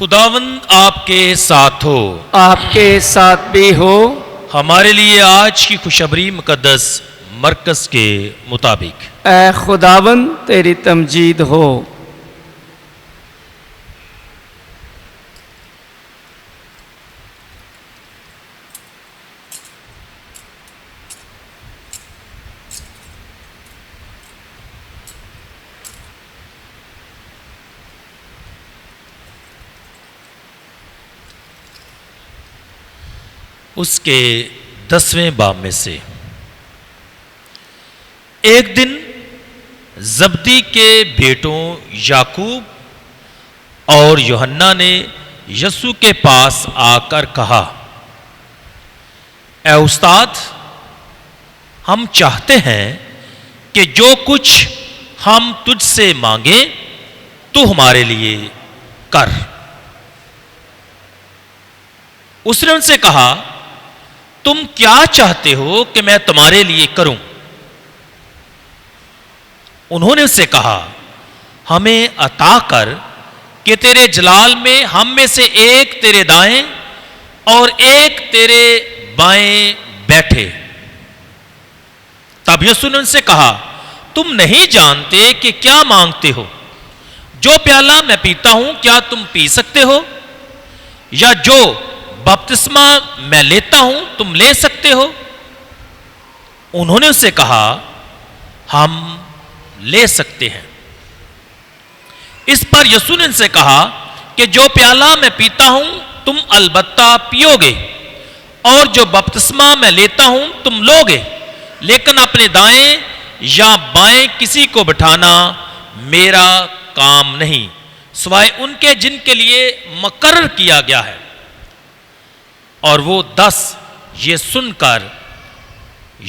خداوند آپ کے ساتھ ہو، آپ کے ساتھ بھی ہو۔ ہمارے لیے آج کی خوشخبری مقدس مرکز کے مطابق۔ اے خداوند تیری تمجید ہو۔ اس کے 10ویں باب میں سے ایک دن زبدی کے بیٹوں یعقوب اور یوحنا نے یسوع کے پاس آ کر کہا، اے استاد، ہم چاہتے ہیں کہ جو کچھ ہم تجھ سے مانگیں تو ہمارے لیے کر۔ اس نے ان سے کہا، تم کیا چاہتے ہو کہ میں تمہارے لیے کروں؟ انہوں نے اس سے کہا، ہمیں عطا کر کہ تیرے جلال میں ہم میں سے ایک تیرے دائیں اور ایک تیرے بائیں بیٹھے۔ تب یسوع نے ان سے کہا، تم نہیں جانتے کہ کیا مانگتے ہو؟ جو پیالہ میں پیتا ہوں کیا تم پی سکتے ہو؟ یا جو بپتسمہ میں لیتا ہوں تم لے سکتے ہو؟ انہوں نے اس سے کہا، ہم لے سکتے ہیں۔ اس پر یسوع نے ان سے کہا کہ جو پیالہ میں پیتا ہوں تم البتہ پیو گے، اور جو بپتسمہ میں لیتا ہوں تم لو گے، لیکن اپنے دائیں یا بائیں کسی کو بٹھانا میرا کام نہیں، سوائے ان کے جن کے لیے مقرر کیا گیا ہے۔ اور وہ 10 یہ سن کر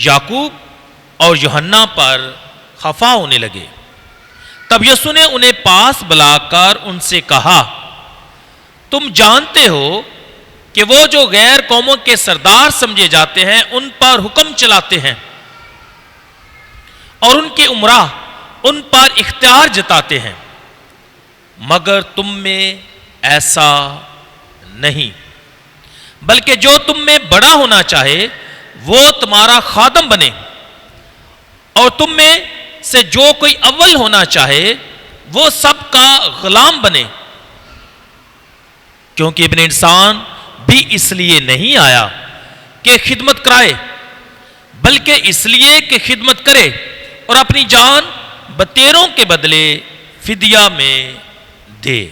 یعقوب اور یوحنا پر خفا ہونے لگے۔ تب یسوع نے انہیں پاس بلا کر ان سے کہا، تم جانتے ہو کہ وہ جو غیر قوموں کے سردار سمجھے جاتے ہیں ان پر حکم چلاتے ہیں، اور ان کے امراء ان پر اختیار جتاتے ہیں، مگر تم میں ایسا نہیں، بلکہ جو تم میں بڑا ہونا چاہے وہ تمہارا خادم بنے، اور تم میں سے جو کوئی اول ہونا چاہے وہ سب کا غلام بنے، کیونکہ ابن انسان بھی اس لیے نہیں آیا کہ خدمت کرائے، بلکہ اس لیے کہ خدمت کرے اور اپنی جان بتیروں کے بدلے فدیہ میں دے۔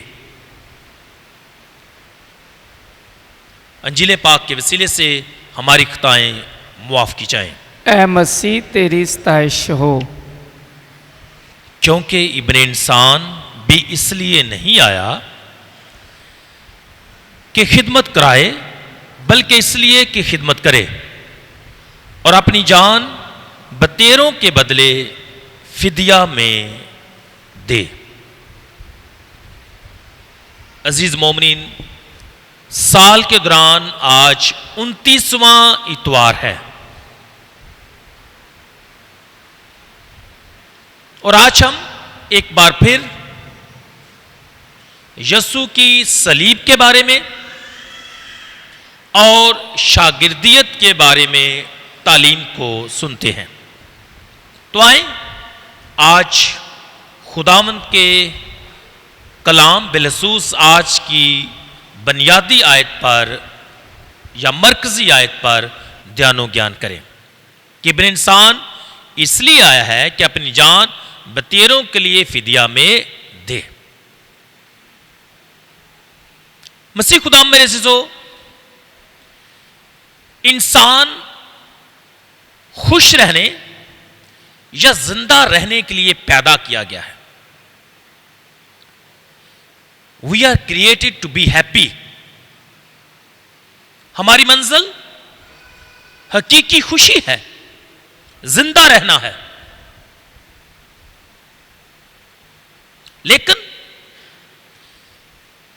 انجیل پاک کے وسیلے سے ہماری خطائیں معاف کی جائیں۔ اے مسیح تیری ستائش ہو۔ کیونکہ ابن انسان بھی اس لیے نہیں آیا کہ خدمت کرائے، بلکہ اس لیے کہ خدمت کرے اور اپنی جان بتیروں کے بدلے فدیہ میں دے۔ عزیز مومنین، سال کے دوران آج 29واں اتوار ہے، اور آج ہم ایک بار پھر یسوع کی صلیب کے بارے میں اور شاگردیت کے بارے میں تعلیم کو سنتے ہیں۔ تو آئیں آج خداوند کے کلام بالخصوص آج کی بنیادی آیت پر یا مرکزی آیت پر دھیان و گیان کریں کہ ابن انسان اس لیے آیا ہے کہ اپنی جان بتیروں کے لیے فدیہ میں دے۔ مسیح خدا میرے عزیزو، انسان خوش رہنے یا زندہ رہنے کے لیے پیدا کیا گیا ہے۔ We are created to be happy۔ ہماری منزل حقیقی خوشی ہے، زندہ رہنا ہے، لیکن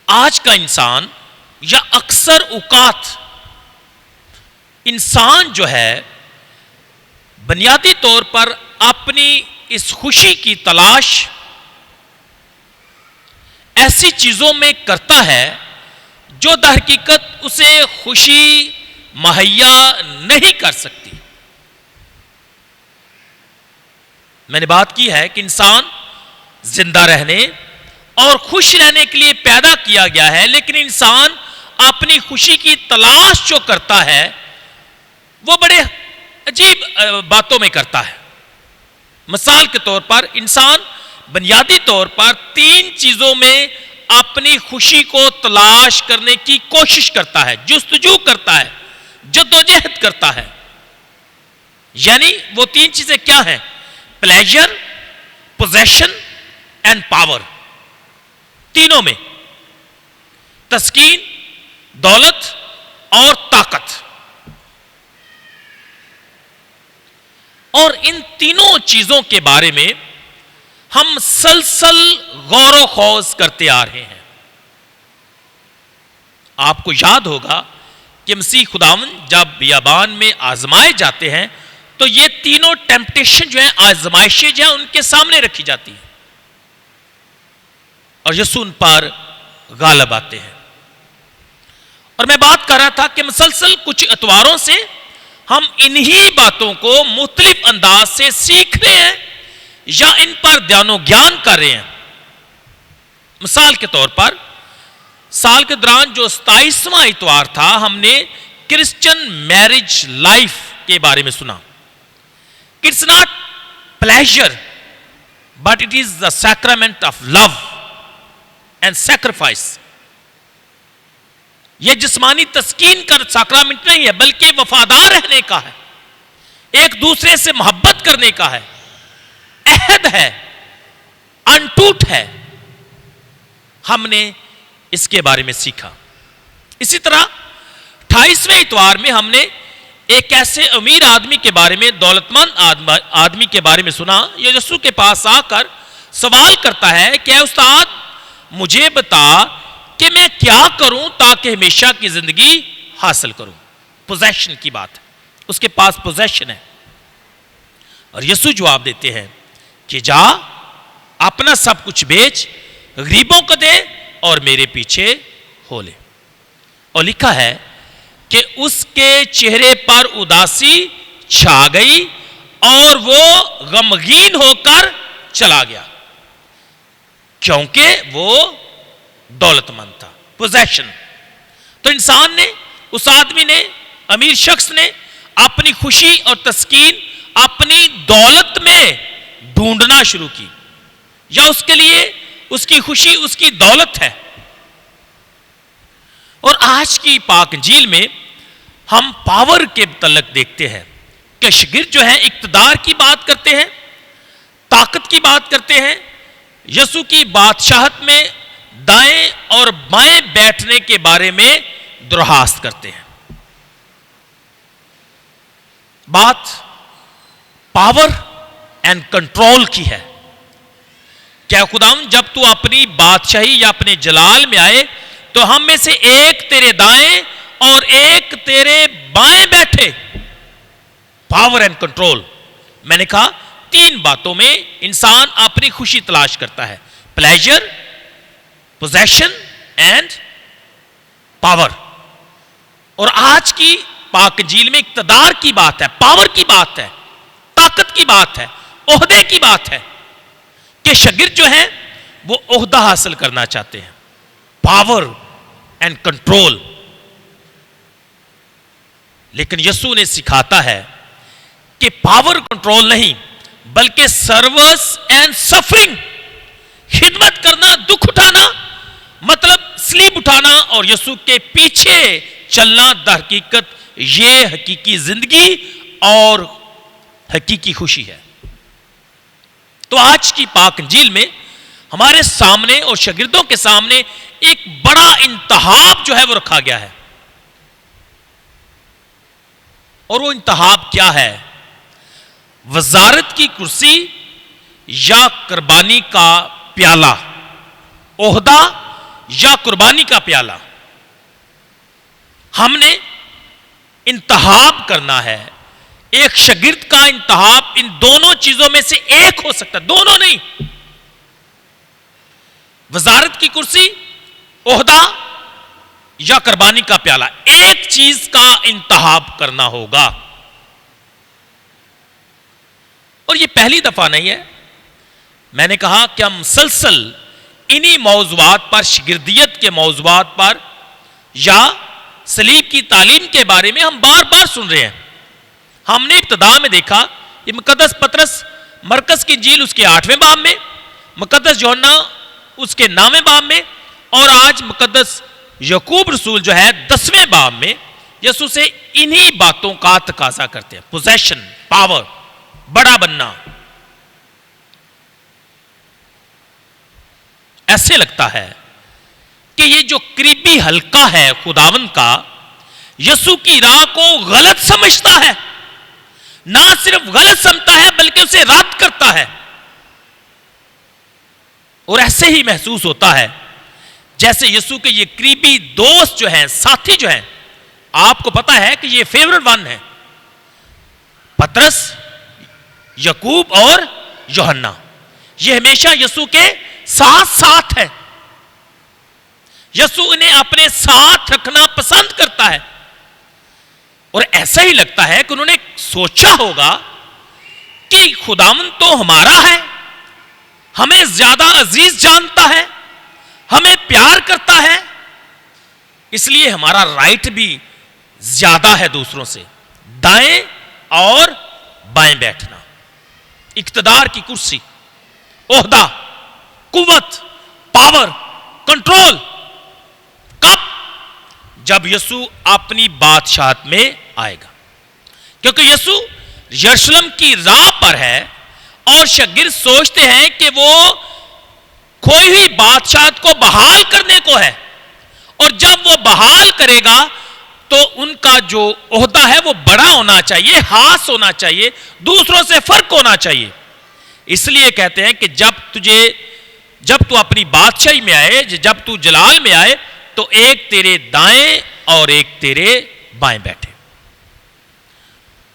آج کا انسان یا اکثر اوقات انسان جو ہے بنیادی طور پر اپنی اس خوشی کی تلاش ایسی چیزوں میں کرتا ہے جو در حقیقت اسے خوشی مہیا نہیں کر سکتی. میں نے بات کی ہے کہ انسان زندہ رہنے اور خوش رہنے کے لیے پیدا کیا گیا ہے، لیکن انسان اپنی خوشی کی تلاش جو کرتا ہے وہ بڑے عجیب باتوں میں کرتا ہے. مثال کے طور پر انسان بنیادی طور پر 3 چیزوں میں اپنی خوشی کو تلاش کرنے کی کوشش کرتا ہے، جستجو کرتا ہے، جدوجہد کرتا ہے. یعنی وہ 3 چیزیں کیا ہیں؟ Pleasure, position and power. تینوں میں تسکین، دولت اور طاقت. اور ان تینوں چیزوں کے بارے میں ہم مسلسل غور و خوض کرتے آ رہے ہیں. آپ کو یاد ہوگا کہ مسیح خداوند جب بیابان میں آزمائے جاتے ہیں تو یہ تینوں ٹیمپٹیشن جو ہیں، آزمائشیں جو ہیں، ان کے سامنے رکھی جاتی ہیں اور یسوع ان پر غالب آتے ہیں. اور میں بات کر رہا تھا کہ مسلسل کچھ اتواروں سے ہم انہی باتوں کو مختلف انداز سے سیکھ رہے ہیں یا ان پر دھیان و گیان کر رہے ہیں. مثال کے طور پر سال کے دوران جو 27واں اتوار تھا، ہم نے کرسچن میرج لائف کے بارے میں سنا. It's not pleasure, but it is the sacrament of love and sacrifice. یہ جسمانی تسکین کا ساکرامنٹ نہیں ہے، بلکہ وفادار رہنے کا ہے، ایک دوسرے سے محبت کرنے کا ہے، عہد ہے، انٹوٹ ہے. ہم نے اس کے بارے میں سیکھا. اسی طرح 28ویں اتوار میں ہم نے ایک ایسے امیر آدمی کے بارے میں، دولت مند آدمی کے بارے میں سنا. یہ یسوع کے پاس آ کر سوال کرتا ہے کہ اے استاد، مجھے بتا کہ میں کیا کروں تاکہ ہمیشہ کی زندگی حاصل کروں. پوزیشن کی بات ہے، اس کے پاس پوزیشن ہے. اور یسوع جواب دیتے ہیں کہ جا اپنا سب کچھ بیچ، غریبوں کو دے اور میرے پیچھے ہو لے. اور لکھا ہے کہ اس کے چہرے پر اداسی چھا گئی اور وہ غمگین ہو کر چلا گیا، کیونکہ وہ دولت مند تھا. پوزیشن. تو انسان نے، اس آدمی نے، امیر شخص نے اپنی خوشی اور تسکین اپنی دولت میں ڈھونڈنا شروع کی، یا اس کے لیے اس کی خوشی اس کی دولت ہے. اور آج کی پاک انجیل میں ہم پاور کے متعلق دیکھتے ہیں کہ شاگرد جو ہیں اقتدار کی بات کرتے ہیں، طاقت کی بات کرتے ہیں، یسوع کی بادشاہت میں دائیں اور بائیں بیٹھنے کے بارے میں درخواست کرتے ہیں. بات پاور اینڈ کنٹرول کی ہے. کیا خداوند جب تو اپنی بادشاہی یا اپنے جلال میں آئے تو ہم میں سے ایک تیرے دائیں اور ایک تیرے بائیں بیٹھے؟ Power and control. میں نے کہا 3 باتوں میں انسان اپنی خوشی تلاش کرتا ہے: پلیجر، پوزیشن اینڈ پاور. اور آج کی پاک انجیل میں اقتدار کی بات ہے، پاور کی بات ہے، طاقت کی بات ہے، عہدے کی بات ہے کہ شاگرد جو ہیں وہ عہدہ حاصل کرنا چاہتے ہیں. Power and control. لیکن یسوع نے سکھاتا ہے کہ پاور کنٹرول نہیں، بلکہ سروس اینڈ سفرنگ. خدمت کرنا، دکھ اٹھانا، مطلب سلیب اٹھانا اور یسوع کے پیچھے چلنا در حقیقت یہ حقیقی زندگی اور حقیقی خوشی ہے. تو آج کی پاک انجیل میں ہمارے سامنے اور شاگردوں کے سامنے ایک بڑا انتخاب جو ہے وہ رکھا گیا ہے. اور وہ انتخاب کیا ہے؟ وزارت کی کرسی یا قربانی کا پیالہ، عہدہ یا قربانی کا پیالہ. ہم نے انتخاب کرنا ہے. ایک شاگرد کا انتخاب ان دونوں چیزوں میں سے ایک ہو سکتا ہے، دونوں نہیں. وزارت کی کرسی، عہدہ یا قربانی کا پیالہ، ایک چیز کا انتخاب کرنا ہوگا. اور یہ پہلی دفعہ نہیں ہے. میں نے کہا کہ ہم مسلسل انہی موضوعات پر، شاگردیت کے موضوعات پر یا صلیب کی تعلیم کے بارے میں ہم بار بار سن رہے ہیں. ہم نے ابتدا میں دیکھا یہ مقدس پطرس مرکز کی انجیل اس کے 8ویں باب میں، مقدس یوحنا اس کے 9ویں باب میں، اور آج مقدس یعقوب رسول جو ہے 10ویں باب میں یسوع سے انہی باتوں کا تقاضا کرتے ہیں. پوزیشن، پاور، بڑا بننا. ایسے لگتا ہے کہ یہ جو قریبی حلقہ ہے خداوند کا، یسوع کی راہ کو غلط سمجھتا ہے. نہ صرف غلط سمجھتا ہے بلکہ اسے رد کرتا ہے. اور ایسے ہی محسوس ہوتا ہے جیسے یسوع کے یہ قریبی دوست جو ہیں، ساتھی جو ہیں، آپ کو پتا ہے کہ یہ فیورٹ ون ہے، پطرس، یعقوب اور یوحنا. یہ ہمیشہ یسوع کے ساتھ ساتھ ہے. یسوع انہیں اپنے ساتھ رکھنا پسند کرتا ہے. اور ایسا ہی لگتا ہے کہ انہوں نے سوچا ہوگا کہ خداوند تو ہمارا ہے، ہمیں زیادہ عزیز جانتا ہے، ہمیں پیار کرتا ہے، اس لیے ہمارا رائٹ بھی زیادہ ہے دوسروں سے. دائیں اور بائیں بیٹھنا، اقتدار کی کرسی، عہدہ، قوت، پاور، کنٹرول. کب؟ جب یسوع اپنی بادشاہت میں آئے گا. کیونکہ یسوع یروشلم کی راہ پر ہے اور شاگرد سوچتے ہیں کہ وہ کھوئی ہوئی بادشاہت کو بحال کرنے کو ہے، اور جب وہ بحال کرے گا تو ان کا جو عہدہ ہے وہ بڑا ہونا چاہیے، خاص ہونا چاہیے، دوسروں سے فرق ہونا چاہیے. اس لیے کہتے ہیں کہ جب تو اپنی بادشاہی میں آئے، جب تو جلال میں آئے، تو ایک تیرے دائیں اور ایک تیرے بائیں بیٹھے.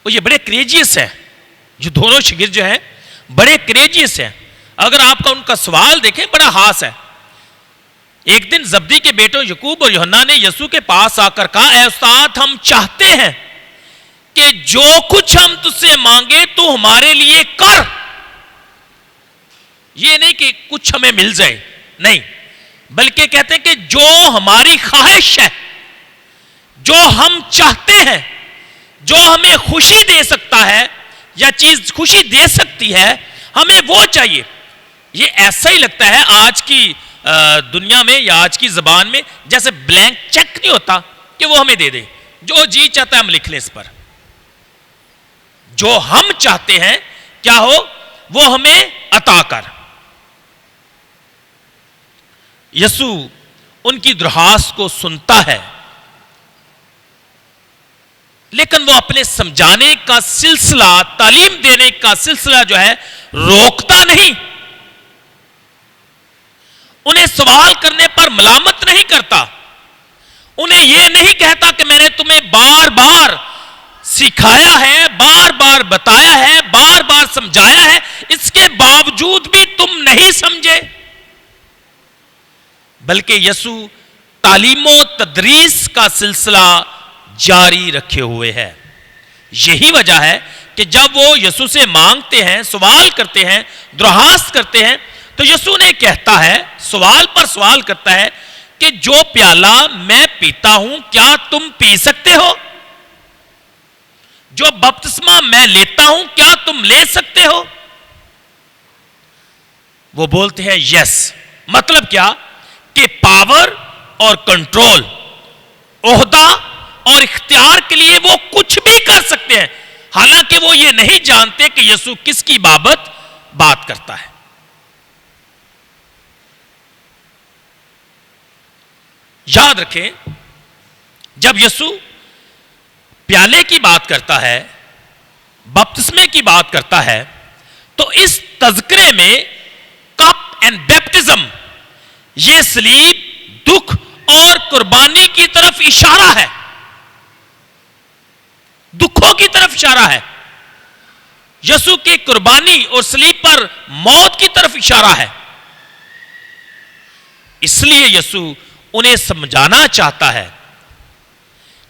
اور یہ بڑے کریجیس ہیں، جو دونوں شاگرد جو ہیں بڑے کریجیس ہیں. اگر آپ کا ان کا سوال دیکھیں بڑا خاص ہے. ایک دن زبدی کے بیٹوں یعقوب اور یوحنا نے یسوع کے پاس آ کر کہا، اے استاد، ہم چاہتے ہیں کہ جو کچھ ہم تجھ سے مانگے تو ہمارے لیے کر. یہ نہیں کہ کچھ ہمیں مل جائے، نہیں، بلکہ کہتے ہیں کہ جو ہماری خواہش ہے، جو ہم چاہتے ہیں، جو ہمیں خوشی دے سکتا ہے یا چیز خوشی دے سکتی ہے، ہمیں وہ چاہیے. یہ ایسا ہی لگتا ہے آج کی دنیا میں یا آج کی زبان میں جیسے بلینک چیک نہیں ہوتا کہ وہ ہمیں دے دے، جو جی چاہتا ہے ہم لکھ لیں اس پر. جو ہم چاہتے ہیں کیا ہو وہ ہمیں عطا کر. یسوع ان کی درخواست کو سنتا ہے، لیکن وہ اپنے سمجھانے کا سلسلہ، تعلیم دینے کا سلسلہ جو ہے روکتا نہیں. انہیں سوال کرنے پر ملامت نہیں کرتا. انہیں یہ نہیں کہتا کہ میں نے تمہیں بار بار سکھایا ہے، بار بار بتایا ہے، بار بار سمجھایا ہے، اس کے باوجود بھی تم نہیں سمجھے. بلکہ یسوع تعلیم و تدریس کا سلسلہ جاری رکھے ہوئے ہے. یہی وجہ ہے کہ جب وہ یسوع سے مانگتے ہیں، سوال کرتے ہیں، درخواست کرتے ہیں، تو یسوع نے کہتا ہے، سوال پر سوال کرتا ہے کہ جو پیالہ میں پیتا ہوں کیا تم پی سکتے ہو؟ جو بپتسمہ میں لیتا ہوں کیا تم لے سکتے ہو؟ وہ بولتے ہیں یس. مطلب کیا؟ کہ پاور اور کنٹرول، عہدہ اور اختیار کے لیے وہ کچھ بھی کر سکتے ہیں، حالانکہ وہ یہ نہیں جانتے کہ یسوع کس کی بابت بات کرتا ہے. یاد رکھیں، جب یسوع پیالے کی بات کرتا ہے، بپتسمے کی بات کرتا ہے، تو اس تذکرے میں کپ اینڈ بیپٹزم، یہ صلیب، دکھ اور قربانی کی طرف اشارہ ہے، دکھوں کی طرف اشارہ ہے. یسوع کی قربانی اور صلیب پر موت کی طرف اشارہ ہے. اس لیے یسوع انہیں سمجھانا چاہتا ہے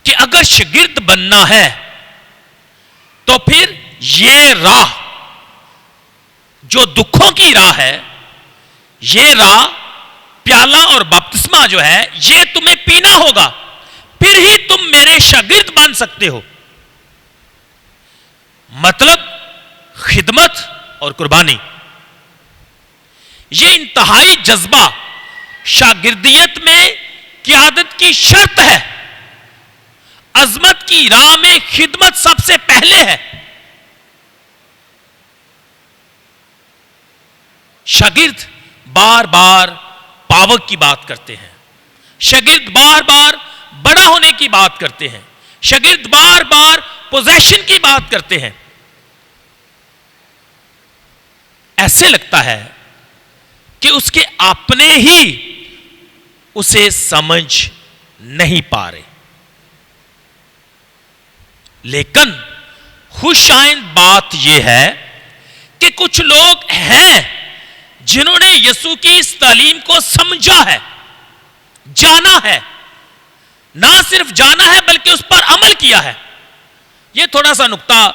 کہ اگر شاگرد بننا ہے تو پھر یہ راہ جو دکھوں کی راہ ہے، یہ راہ پیالہ اور بپتسمہ جو ہے، یہ تمہیں پینا ہوگا، پھر ہی تم میرے شاگرد بن سکتے ہو۔ مطلب خدمت اور قربانی، یہ انتہائی جذبہ شاگردیت میں قیادت کی شرط ہے۔ عظمت کی راہ میں خدمت سب سے پہلے ہے۔ شاگرد بار بار پاور کی بات کرتے ہیں، شاگرد بار بار بڑا ہونے کی بات کرتے ہیں، شاگرد بار بار پوزیشن کی بات کرتے ہیں۔ ایسے لگتا ہے کہ اس کے اپنے ہی اسے سمجھ نہیں پا رہے، لیکن خوش آئند بات یہ ہے کہ کچھ لوگ ہیں جنہوں نے یسوع کی اس تعلیم کو سمجھا ہے، جانا ہے، نہ صرف جانا ہے بلکہ اس پر عمل کیا ہے۔ یہ تھوڑا سا نقطہ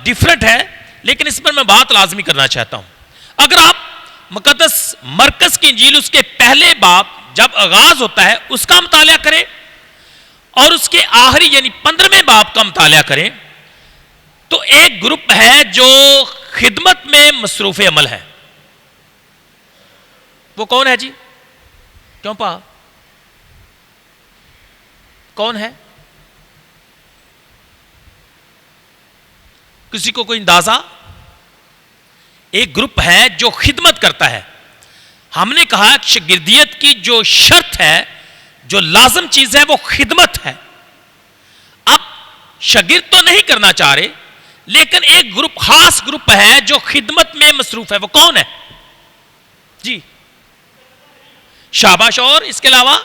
ڈیفرنٹ ہے، لیکن اس پر میں بات لازمی کرنا چاہتا ہوں۔ اگر آپ مقدس مرکز کی انجیل اس کے پہلے باب جب آغاز ہوتا ہے اس کا مطالعہ کریں اور اس کے آخری یعنی 15ویں باب کا مطالعہ کریں تو ایک گروپ ہے جو خدمت میں مصروف عمل ہے۔ وہ کون ہے جی؟ کیوں پا؟ کون ہے؟ کسی کو کوئی اندازہ؟ ایک گروپ ہے جو خدمت کرتا ہے۔ ہم نے کہا کہ شاگردیت کی جو شرط ہے، جو لازم چیز ہے، وہ خدمت ہے۔ اب شاگرد تو نہیں کرنا چاہ رہے، لیکن ایک گروپ، خاص گروپ ہے جو خدمت میں مصروف ہے۔ وہ کون ہے جی؟ شاباش۔ اور اس کے علاوہ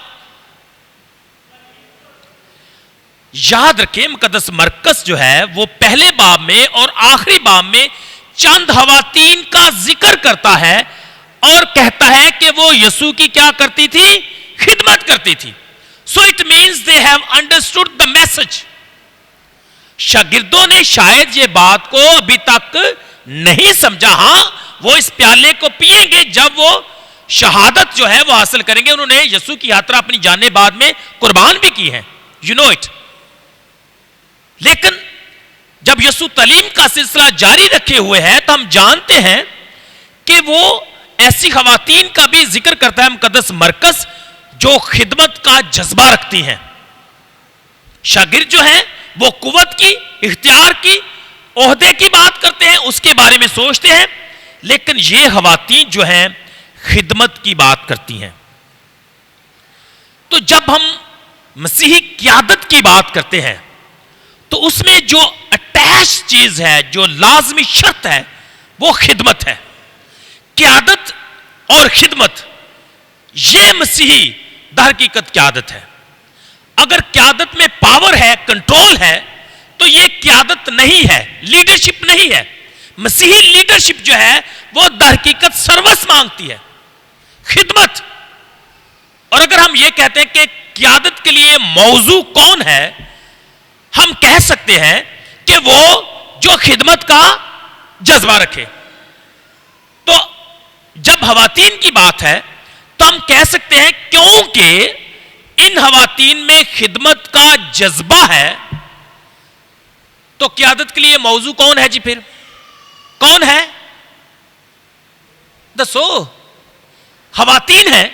یاد رکھیں مقدس مرکز جو ہے وہ پہلے باب میں اور آخری باب میں چند خواتین کا ذکر کرتا ہے اور کہتا ہے کہ وہ یسوع کی کیا کرتی تھی؟ خدمت کرتی تھی۔ So it means they have understood the message۔ شاگردوں نے شاید یہ بات کو ابھی تک نہیں سمجھا۔ ہاں وہ اس پیالے کو پیئیں گے جب وہ شہادت جو ہے وہ حاصل کریں گے۔ انہوں نے یسوع کی یاترا اپنی جانیں بعد میں قربان بھی کی ہے، you know it۔ لیکن جب یسوع تعلیم کا سلسلہ جاری رکھے ہوئے ہے تو ہم جانتے ہیں کہ وہ ایسی خواتین کا بھی ذکر کرتا ہے مقدس مرکز جو خدمت کا جذبہ رکھتی ہیں۔ شاگرد جو ہیں وہ قوت کی، اختیار کی، عہدے کی بات کرتے ہیں، اس کے بارے میں سوچتے ہیں، لیکن یہ خواتین جو ہیں خدمت کی بات کرتی ہیں۔ تو جب ہم مسیحی قیادت کی بات کرتے ہیں تو اس میں جو اٹیچ چیز ہے، جو لازمی شرط ہے، وہ خدمت ہے۔ قیادت اور خدمت، یہ مسیحی در حقیقت قیادت ہے۔ اگر قیادت میں پاور ہے، کنٹرول ہے، تو یہ قیادت نہیں ہے، لیڈرشپ نہیں ہے۔ مسیحی لیڈرشپ جو ہے وہ در حقیقت سروس مانگتی ہے، خدمت۔ اور اگر ہم یہ کہتے ہیں کہ قیادت کے لیے موضوع کون ہے، ہم کہہ سکتے ہیں کہ وہ جو خدمت کا جذبہ رکھے۔ تو جب خواتین کی بات ہے تو ہم کہہ سکتے ہیں کیونکہ ان خواتین میں خدمت کا جذبہ ہے تو قیادت کے لیے موضوع کون ہے جی؟ پھر کون ہے؟ دسو۔ خواتین ہیں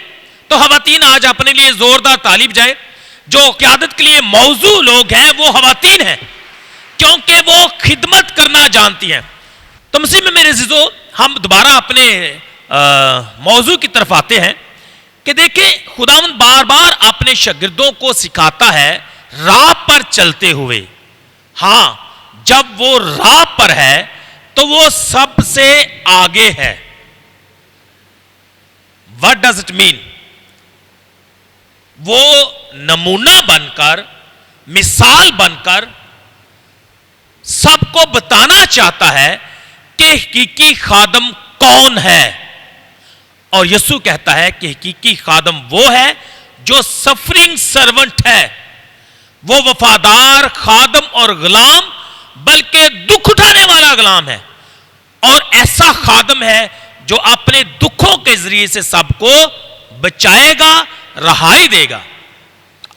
تو خواتین آج اپنے لیے زوردار طالب جائیں۔ جو قیادت کے لیے موضوع لوگ ہیں وہ خواتین ہیں کیونکہ وہ خدمت کرنا جانتی ہیں۔ تو مسیح میں میرے عزیزو، ہم دوبارہ اپنے موضوع کی طرف آتے ہیں کہ دیکھیں خداوند بار بار اپنے شاگردوں کو سکھاتا ہے راہ پر چلتے ہوئے۔ ہاں جب وہ راہ پر ہے تو وہ سب سے آگے ہے۔ What does it mean؟ وہ نمونہ بن کر، مثال بن کر سب کو بتانا چاہتا ہے کہ حقیقی خادم کون ہے۔ اور یسوع کہتا ہے کہ حقیقی خادم وہ ہے جو سفرنگ سرونٹ ہے، وہ وفادار خادم اور غلام بلکہ دکھ اٹھانے والا غلام ہے، اور ایسا خادم ہے جو اپنے دکھوں کے ذریعے سے سب کو بچائے گا، رہائی دے گا،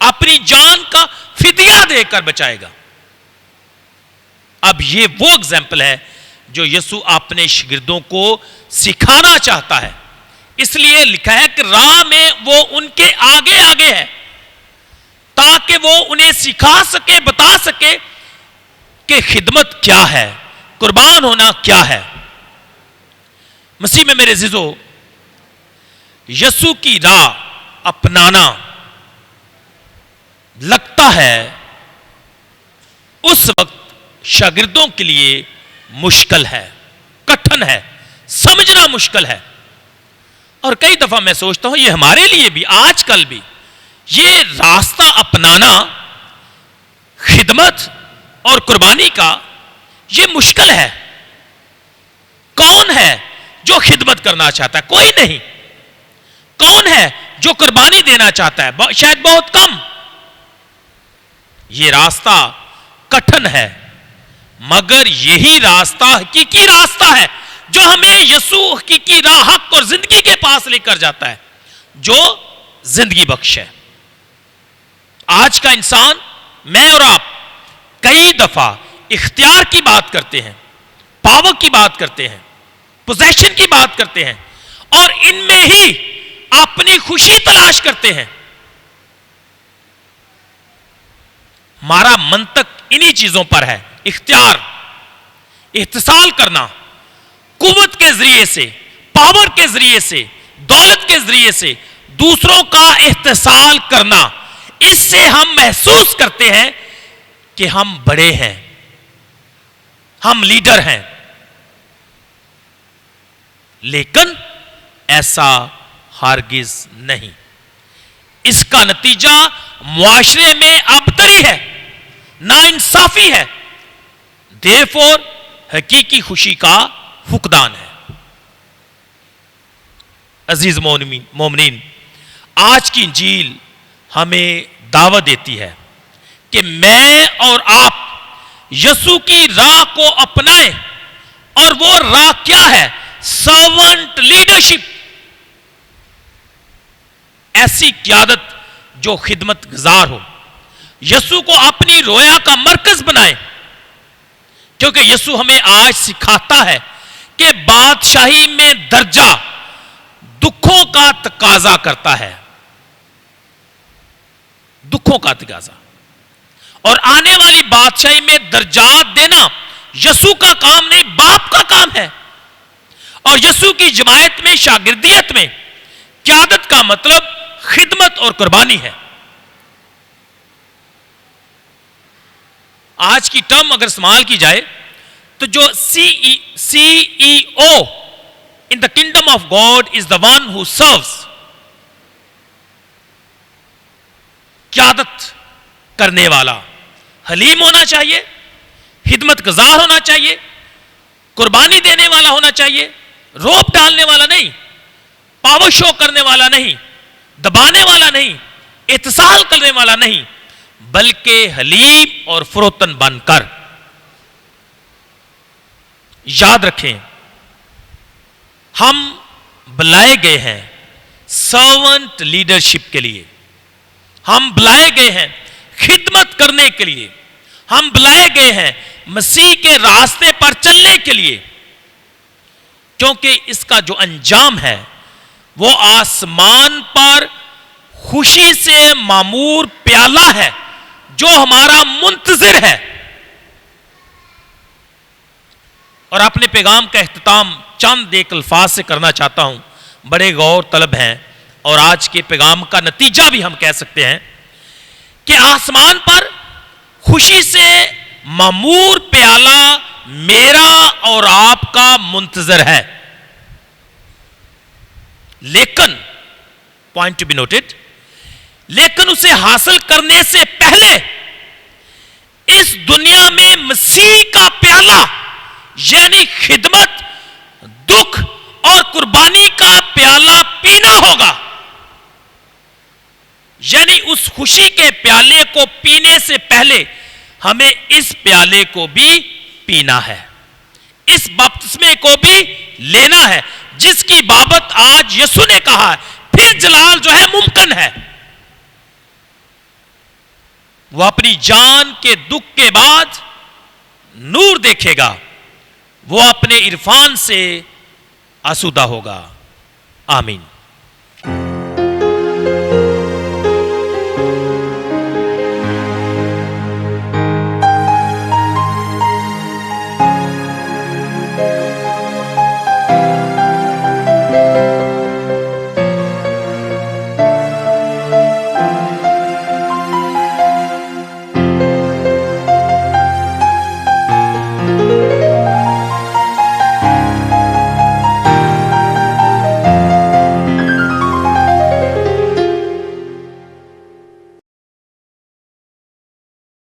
اپنی جان کا فدیہ دے کر بچائے گا۔ اب یہ وہ اگزامپل ہے جو یسوع اپنے شاگردوں کو سکھانا چاہتا ہے، اس لیے لکھا ہے کہ راہ میں وہ ان کے آگے آگے ہے تاکہ وہ انہیں سکھا سکے، بتا سکے کہ خدمت کیا ہے، قربان ہونا کیا ہے۔ مسیح میں میرے عزیزو، یسوع کی راہ اپنانا لگتا ہے اس وقت شاگردوں کے لیے مشکل ہے، کٹھن ہے، سمجھنا مشکل ہے، اور کئی دفعہ میں سوچتا ہوں یہ ہمارے لیے بھی آج کل بھی یہ راستہ اپنانا خدمت اور قربانی کا یہ مشکل ہے۔ کون ہے جو خدمت کرنا چاہتا ہے؟ کوئی نہیں۔ کون ہے جو قربانی دینا چاہتا ہے؟ شاید بہت کم۔ یہ راستہ کٹھن ہے، مگر یہی راستہ حقیقی راستہ ہے جو ہمیں یسوع حقیقی راہ، حق اور زندگی کے پاس لے کر جاتا ہے، جو زندگی بخش ہے۔ آج کا انسان، میں اور آپ، کئی دفعہ اختیار کی بات کرتے ہیں، پاور کی بات کرتے ہیں، پوزیشن کی بات کرتے ہیں، اور ان میں ہی اپنی خوشی تلاش کرتے ہیں۔ ہمارا منطق انہی چیزوں پر ہے، اختیار، اتصال کرنا، قوت کے ذریعے سے، پاور کے ذریعے سے، دولت کے ذریعے سے دوسروں کا اتصال کرنا۔ اس سے ہم محسوس کرتے ہیں کہ ہم بڑے ہیں، ہم لیڈر ہیں، لیکن ایسا ہرگز نہیں۔ اس کا نتیجہ معاشرے میں ابتری ہے، ناانصافی ہے، therefore حقیقی خوشی کا فقدان ہے۔ عزیز مومنین، آج کی انجیل ہمیں دعوت دیتی ہے کہ میں اور آپ یسوع کی راہ کو اپنائیں، اور وہ راہ کیا ہے؟ سرونٹ لیڈرشپ، ایسی قیادت جو خدمت گزار ہو۔ یسوع کو اپنی رویا کا مرکز بنائیں، کیونکہ یسوع ہمیں آج سکھاتا ہے کہ بادشاہی میں درجہ دکھوں کا تقاضا کرتا ہے، دکھوں کا تقاضا، اور آنے والی بادشاہی میں درجات دینا یسوع کا کام نہیں، باپ کا کام ہے۔ اور یسوع کی جماعت میں، شاگردیت میں قیادت کا مطلب خدمت اور قربانی ہے۔ آج کی ٹرم اگر استعمال کی جائے تو جو CEO in the kingdom of God is the one who serves، قیادت کرنے والا حلیم ہونا چاہیے، خدمت گزار ہونا چاہیے، قربانی دینے والا ہونا چاہیے، روپ ڈالنے والا نہیں، پاور شو کرنے والا نہیں، دبانے والا نہیں، اتصال کرنے والا نہیں، بلکہ حلیم اور فروتن بن کر۔ یاد رکھیں، ہم بلائے گئے ہیں سرونٹ لیڈرشپ کے لیے، ہم بلائے گئے ہیں خدمت کرنے کے لیے، ہم بلائے گئے ہیں مسیح کے راستے پر چلنے کے لیے، کیونکہ اس کا جو انجام ہے وہ آسمان پر خوشی سے معمور پیالہ ہے جو ہمارا منتظر ہے۔ اور اپنے پیغام کا اختتام چند ایک الفاظ سے کرنا چاہتا ہوں، بڑے غور طلب ہیں، اور آج کے پیغام کا نتیجہ بھی ہم کہہ سکتے ہیں کہ آسمان پر خوشی سے معمور پیالہ میرا اور آپ کا منتظر ہے، لیکن پوائنٹ ٹو بی نوٹڈ، لیکن اسے حاصل کرنے سے پہلے اس دنیا میں مسیح کا پیالہ یعنی خدمت، دکھ اور قربانی کا پیالہ پینا ہوگا۔ یعنی اس خوشی کے پیالے کو پینے سے پہلے ہمیں اس پیالے کو بھی پینا ہے، اس بپتسمے کو بھی لینا ہے جس کی بابت آج یسوع نے کہا ہے پھر جلال جو ہے ممکن ہے۔ وہ اپنی جان کے دکھ کے بعد نور دیکھے گا، وہ اپنے عرفان سے آسودہ ہوگا۔ آمین۔